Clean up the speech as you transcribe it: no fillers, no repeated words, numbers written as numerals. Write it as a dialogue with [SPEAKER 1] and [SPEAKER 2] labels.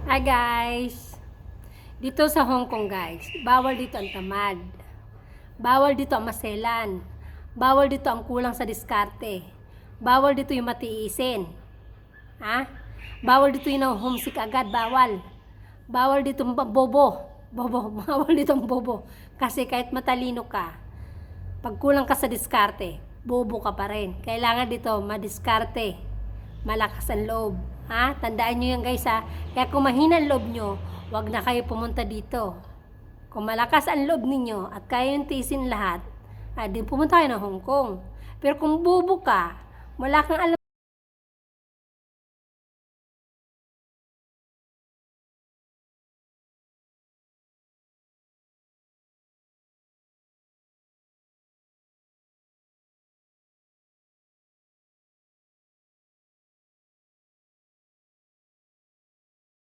[SPEAKER 1] Hi guys! Dito sa Hong Kong guys, bawal dito ang tamad. Bawal dito ang maselan. Bawal dito ang kulang sa diskarte. Bawal dito yung matiisin. Ha? Bawal dito yung homesick agad, bawal. Bawal dito ang bobo. Bawal dito ang bobo. Kasi kahit matalino ka, pag kulang ka sa diskarte, bobo ka pa rin. Kailangan dito madiskarte. Malakas ang loob. Ha? Tandaan nyo yan guys ha. Kaya kung mahina ang loob nyo, wag na kayo pumunta dito. Kung malakas ang loob ninyo at kaya yung tiisin lahat, di pumunta kayo ng Hong Kong. Pero kung bobo ka, wala kang alam